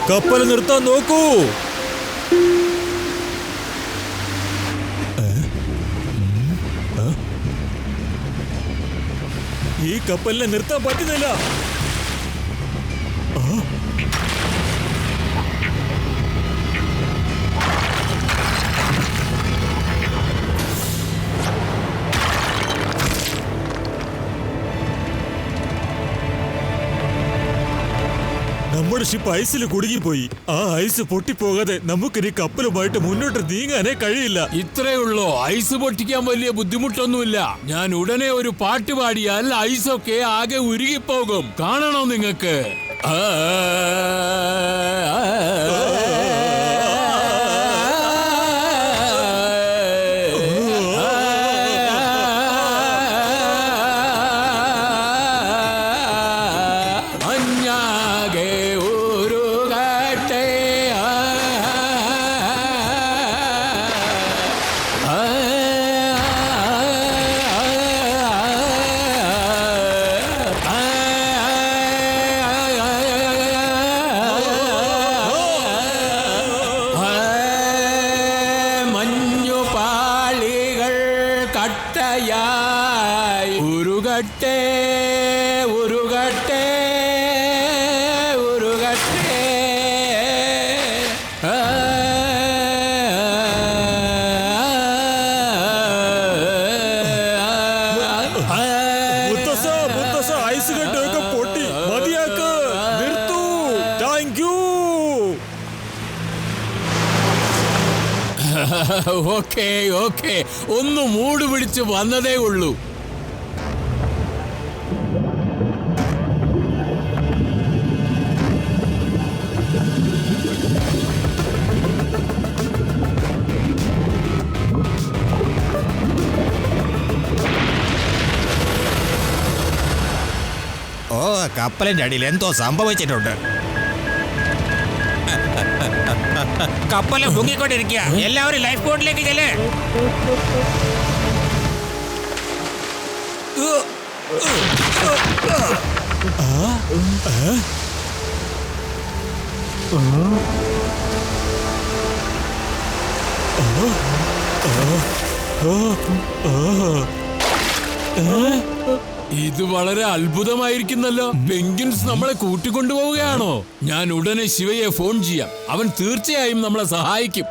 കപ്പൽ നിർത്താൻ നോക്കൂ. ഈ കപ്പലിനെ നിർത്താൻ പറ്റുന്നില്ല. നമ്മുടെ ഷിപ്പ് ഐസിൽ കുടുങ്ങിപ്പോയി. ആ ഐസ് പൊട്ടിപ്പോകാതെ നമുക്കിനി കപ്പലുമായിട്ട് മുന്നോട്ട് നീങ്ങാനേ കഴിയില്ല. ഇത്രേ ഉള്ളോ? ഐസ് പൊട്ടിക്കാൻ വലിയ ബുദ്ധിമുട്ടൊന്നുമില്ല. ഞാൻ ഉടനെ ഒരു പാട്ട് പാടിയാൽ ഐസൊക്കെ ആകെ ഉരുകിപ്പോകും. കാണണോ നിങ്ങൾക്ക്? ഐസ് കെട്ടൊക്കെ പൊട്ടി. മതിയാക്ക്, നിർത്തൂ. Thank you. ഓക്കേ ഓക്കേ, ഒന്ന് മൂട് പിടിച്ച് വന്നതേ ഉള്ളൂ. ഓ, കപ്പലിന്റെ അടിയിൽ എന്തോ സംഭവിച്ചിട്ടുണ്ട്. കപ്പല് മുങ്ങിക്കൊണ്ടിരിക്കുക. എല്ലാവരും ലൈഫ് ബോട്ടിലേക്ക് ചെല്ല്. ഇത് വളരെ അത്ഭുതമായിരിക്കുന്നല്ലോ. പെൻഗ്വിൻസ് നമ്മളെ കൂട്ടിക്കൊണ്ടുപോവുകയാണോ? ഞാൻ ഉടനെ ശിവയെ ഫോൺ ചെയ്യാം. അവൻ തീർച്ചയായും നമ്മളെ സഹായിക്കും.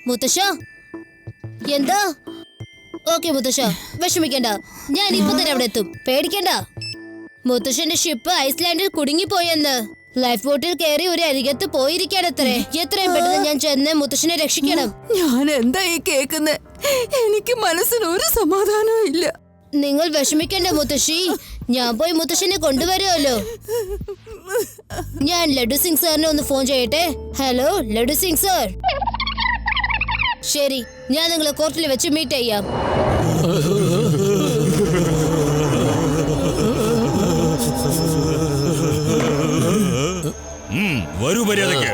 മുത്തശ്ശ, എന്താ? ഓക്കെ മുത്തശ്ശ, വിഷമിക്കണ്ട. ഞാൻ ഇപ്പൊ തന്നെ അവിടെ എത്തും. പേടിക്കണ്ട. മുത്തശ്ശന്റെ ഷിപ്പ് ഐസ്ലാൻഡിൽ കുടുങ്ങിപ്പോയെന്ന്. ലൈഫ് ബോട്ടിൽ കയറി ഒരു അരികത്ത് പോയിരിക്കാനത്രേ. എത്രയും പെട്ടെന്ന് ഞാൻ ചെന്ന് മുത്തശ്ശനെ രക്ഷിക്കണം. ഞാൻ എന്താ ഈ കേൾക്കുന്നത്? എനിക്ക് മനസ്സിന് ഒരു സമാധാനവും ഇല്ല. നിങ്ങൾ വിഷമിക്കണ്ട മുത്തശ്ശി, ഞാൻ പോയി മുത്തശ്ശനെ കൊണ്ടുവരുമല്ലോ. ഞാൻ ലഡു സിംഗ് സാറിനെ ഒന്ന് ഫോൺ ചെയ്യട്ടെ. Hello laddu Singh sir. ശരി, ഞാൻ നിങ്ങളെ കോർട്ടിൽ വെച്ച് മീറ്റ് ചെയ്യാം. വരൂ മര്യാദയ്ക്ക്.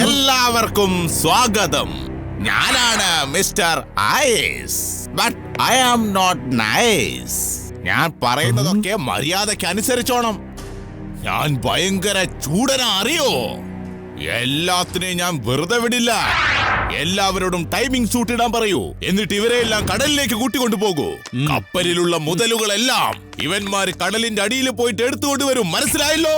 എല്ലാവർക്കും സ്വാഗതം. ഞാനാണ് mister Ice. But I am not nice. ഞാൻ പറയുന്നതൊക്കെ മര്യാദയ്ക്ക് അനുസരിച്ചോണം. ഞാൻ ഭയങ്കര ചൂടനാ, അറിയോ? എല്ലാത്തിനെയും ഞാൻ വെറുതെ വിടില്ല. എല്ലാവരോടും ടൈമിംഗ് സൂട്ട് ഇടാൻ പറയൂ. എന്നിട്ട് ഇവരെ എല്ലാം കടലിലേക്ക് കൂട്ടിക്കൊണ്ടു പോകൂ. കപ്പലിലുള്ള മുതലുകളെല്ലാം ഇവന്മാര് കടലിന്റെ അടിയിൽ പോയിട്ട് എടുത്തുകൊണ്ട് വരും. മനസ്സിലായല്ലോ?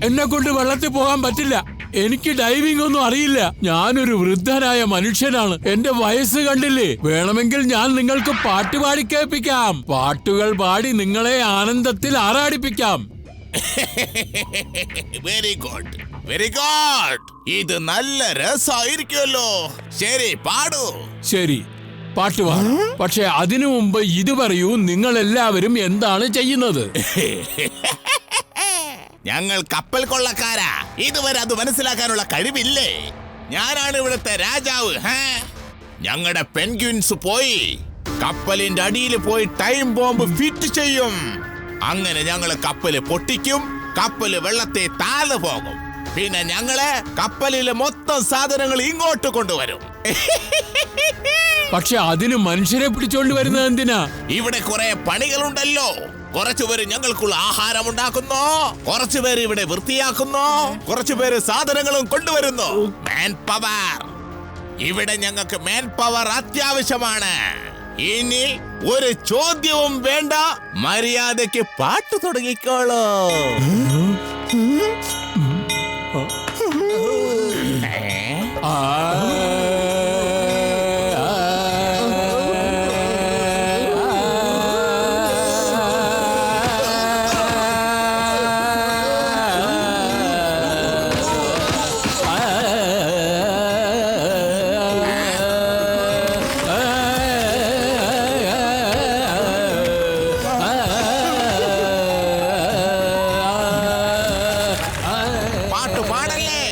എന്നെ കൊണ്ട് വെള്ളത്തിൽ പോകാൻ പറ്റില്ല. എനിക്ക് ഡൈവിംഗ് ഒന്നും അറിയില്ല. ഞാനൊരു വൃദ്ധനായ മനുഷ്യനാണ്. എന്റെ വയസ്സ് കണ്ടില്ലേ? വേണമെങ്കിൽ ഞാൻ നിങ്ങൾക്ക് പാട്ട് പാടി കേൾപ്പിക്കാം. പാട്ടുകൾ പാടി നിങ്ങളെ ആനന്ദത്തിൽ ആറാടിപ്പിക്കാം. Very good, very good. ഇത് നല്ല രസമായിരിക്കുമല്ലോ. ശരി, പാടൂ. ശരി, പാട്ട് പാടാം. പക്ഷെ അതിനു മുമ്പ് ഇത് പറയൂ, നിങ്ങൾ എല്ലാവരും എന്താണ് ചെയ്യുന്നത്? ഞങ്ങൾ കപ്പൽ കൊള്ളക്കാരാ. ഇതുവരെ അത് മനസ്സിലാക്കാനുള്ള കഴിവില്ലേ? ഞാനാണ് ഇവിടുത്തെ രാജാവ്. ഞങ്ങളുടെ പെൻഗ്വിൻസ് പോയി കപ്പലിന്റെ അടിയിൽ പോയി ടൈം ബോംബ് ഫിറ്റ് ചെയ്യും. അങ്ങനെ ഞങ്ങള് കപ്പല് പൊട്ടിക്കും, കപ്പല് വെള്ളത്തെ താഴ്ന്നു പോകും. പിന്നെ ഞങ്ങള് കപ്പലിലെ മൊത്തം സാധനങ്ങൾ ഇങ്ങോട്ട് കൊണ്ടുവരും. പക്ഷെ അതിന് മനുഷ്യരെ പിടിച്ചോണ്ട് വരുന്നത് എന്തിനാ? ഇവിടെ കുറെ പണികളുണ്ടല്ലോ. കുറച്ചുപേര് ഞങ്ങൾക്കുള്ള ആഹാരം ഉണ്ടാക്കുന്നു, കുറച്ചുപേര് ഇവിടെ വൃത്തിയാക്കുന്നു, കുറച്ചുപേര് സാധനങ്ങളും കൊണ്ടുവരുന്നു. Man power. ഇവിടെ ഞങ്ങൾക്ക് മാൻ പവർ അത്യാവശ്യമാണ്. ഇനി ഒരു ചോദ്യവും വേണ്ട, മര്യാദയ്ക്ക് പാട്ട് തുടങ്ങിക്കോളൂ. പാട്ട് പാടല്ലേ,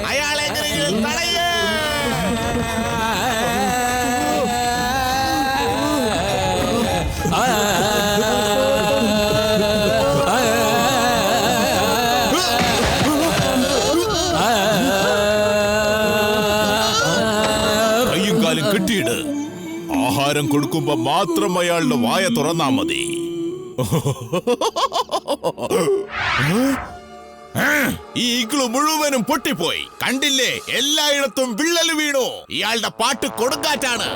അയാളെ എങ്ങനെയെങ്കിലും തടയേ. കയ്യും കാലും കെട്ടിയിട്. ആഹാരം കൊടുക്കുമ്പോ മാത്രം അയാളുടെ വായ തുറന്നാ മതി. ഈ ഇഗ്ലു മുഴുവനും പൊട്ടിപ്പോയി. കണ്ടില്ലേ, എല്ലായിടത്തും വിള്ളൽ വീണു. ഇയാളുടെ പാട്ട് കൊടുങ്കാറ്റാണ്.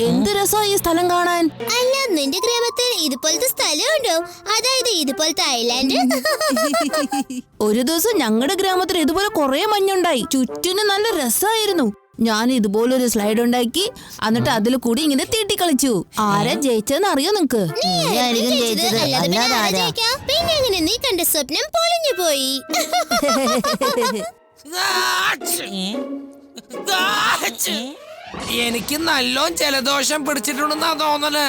എന്ത് രസാ ഈ സ്ഥലം കാണാൻ. അല്ല, നിന്റെ ഗ്രാമത്തിൽ ഇതുപോലത്തെ സ്ഥലമുണ്ടോ? അതായത് ഇതുപോലത്തെ ഐലാൻഡ്? ഒരു ദിവസം ഞങ്ങളുടെ ഗ്രാമത്തിൽ ഇതുപോലെ കുറെ മഞ്ഞുണ്ടായി. ചുറ്റിനും നല്ല രസമായിരുന്നു. ഞാൻ ഇതുപോലൊരു സ്ലൈഡ് ഉണ്ടാക്കി, എന്നിട്ട് അതിൽ കൂടി ഇങ്ങനെ തീട്ടി കളിച്ചു. ആരാ ജയിച്ചതെന്ന് അറിയോ നിങ്ങക്ക്? പിന്നെ എങ്ങനെ നീ കണ്ട സ്വപ്നം പൊളിഞ്ഞു പോയി? എനിക്ക് നല്ലോണം ജലദോഷം പിടിച്ചിട്ടുണ്ടെന്നാ തോന്നല്.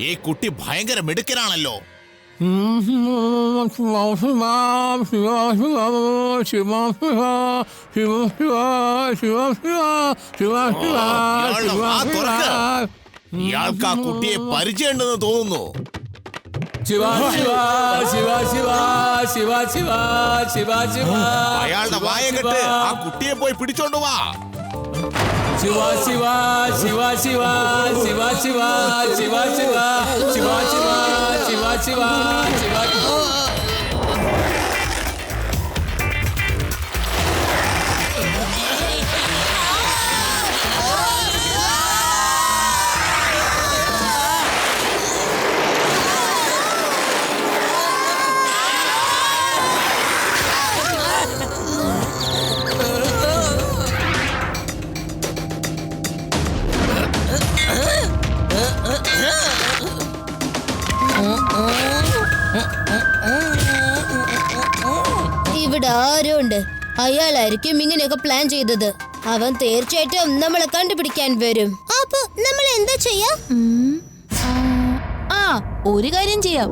ഈ കുട്ടി ഭയങ്കര മിടുക്കനാണല്ലോ. ഇയാൾക്ക് ആ കുട്ടിയെ പരിചയമുണ്ടെന്ന് തോന്നുന്നു. അയാളുടെ വായ കെട്ട് ആ കുട്ടിയെ പോയി പിടിച്ചോണ്ട് വാ. ശിവ ശിവ ശിവ ശിവ ശിവ ശിവ ശിവ ശിവ ശിവ ശിവ ശിവ ശിവ ശിവ. ഇവിടെ ആരോ ഉണ്ട്. അയാളായിരിക്കും ഇങ്ങനെയൊക്കെ പ്ലാൻ ചെയ്തത്. അവൻ തീർച്ചയായിട്ടും നമ്മളെ കണ്ടുപിടിക്കാൻ വരും. അപ്പൊ നമ്മൾ എന്താ ചെയ്യാ? ഒരു കാര്യം ചെയ്യാം.